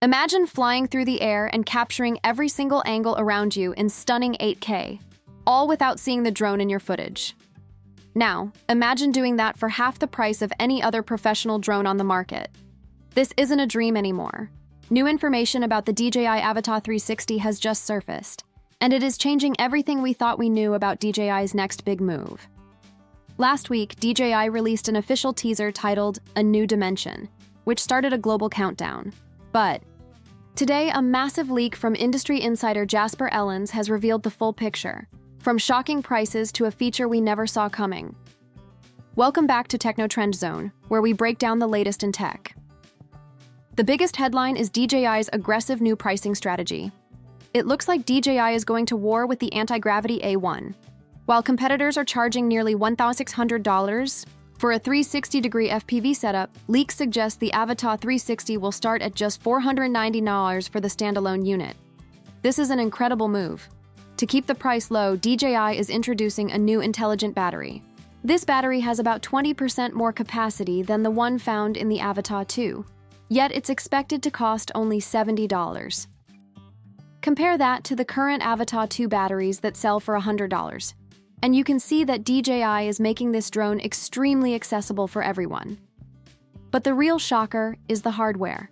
Imagine flying through the air and capturing every single angle around you in stunning 8K, all without seeing the drone in your footage. Now, imagine doing that for half the price of any other professional drone on the market. This isn't a dream anymore. New information about the DJI Avata 360 has just surfaced, and it is changing everything we thought we knew about DJI's next big move. Last week, DJI released an official teaser titled A New Dimension, which started a global countdown. But today, a massive leak from industry insider Jasper Ellens has revealed the full picture, from shocking prices to a feature we never saw coming. Welcome back to Techno Trend Zone, where we break down the latest in tech. The biggest headline is DJI's aggressive new pricing strategy. It looks like DJI is going to war with the Antigravity A1. While competitors are charging nearly $1,600 for a 360-degree FPV setup, leaks suggest the Avata 360 will start at just $490 for the standalone unit. This is an incredible move. To keep the price low, DJI is introducing a new intelligent battery. This battery has about 20% more capacity than the one found in the Avata 2, yet it's expected to cost only $70. Compare that to the current Avata 2 batteries that sell for $100. And you can see that DJI is making this drone extremely accessible for everyone. But the real shocker is the hardware.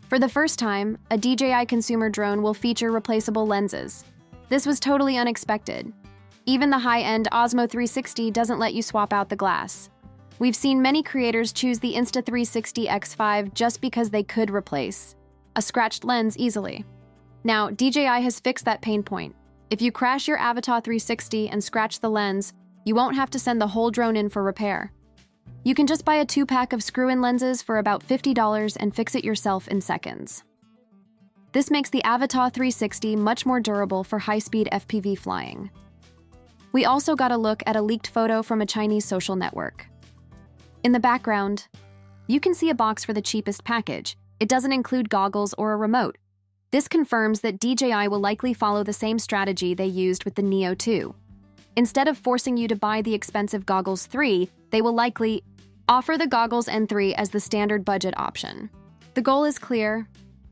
For the first time, a DJI consumer drone will feature replaceable lenses. This was totally unexpected. Even the high-end Osmo 360 doesn't let you swap out the glass. We've seen many creators choose the Insta360 X5 just because they could replace a scratched lens easily. Now, DJI has fixed that pain point. If you crash your Avata 360 and scratch the lens, you won't have to send the whole drone in for repair. You can just buy a 2-pack of screw-in lenses for about $50 and fix it yourself in seconds. This makes the Avata 360 much more durable for high-speed FPV flying. We also got a look at a leaked photo from a Chinese social network. In the background, you can see a box for the cheapest package. It doesn't include goggles or a remote. This confirms that DJI will likely follow the same strategy they used with the Neo 2. Instead of forcing you to buy the expensive goggles 3, they will likely offer the goggles N3 as the standard budget option. The goal is clear.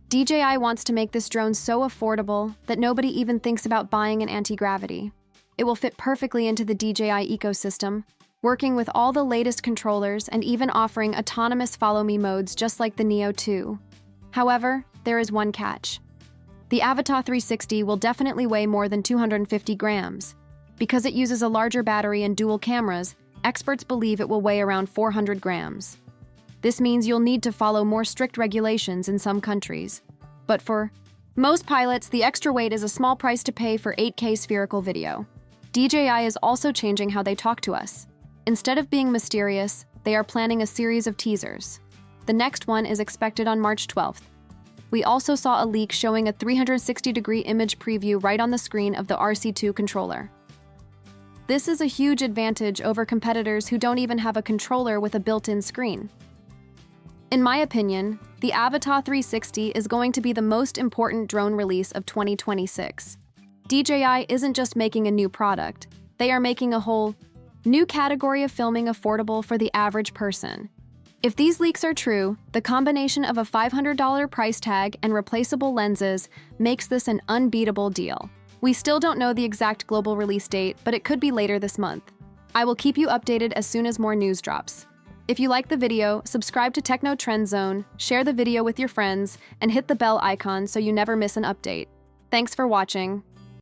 DJI wants to make this drone so affordable that nobody even thinks about buying an anti-gravity. It will fit perfectly into the DJI ecosystem, working with all the latest controllers and even offering autonomous follow-me modes just like the Neo 2. However, there is one catch. The Avata 360 will definitely weigh more than 250 grams. Because it uses a larger battery and dual cameras, experts believe it will weigh around 400 grams. This means you'll need to follow more strict regulations in some countries. But for most pilots, the extra weight is a small price to pay for 8K spherical video. DJI is also changing how they talk to us. Instead of being mysterious, they are planning a series of teasers. The next one is expected on March 12th. We also saw a leak showing a 360-degree image preview right on the screen of the RC2 controller. This is a huge advantage over competitors who don't even have a controller with a built-in screen. In my opinion, the Avata 360 is going to be the most important drone release of 2026. DJI isn't just making a new product, they are making a whole new category of filming affordable for the average person. If these leaks are true, the combination of a $500 price tag and replaceable lenses makes this an unbeatable deal. We still don't know the exact global release date, but it could be later this month. I will keep you updated as soon as more news drops. If you like the video, subscribe to Techno Trend Zone, share the video with your friends, and hit the bell icon so you never miss an update. Thanks for watching.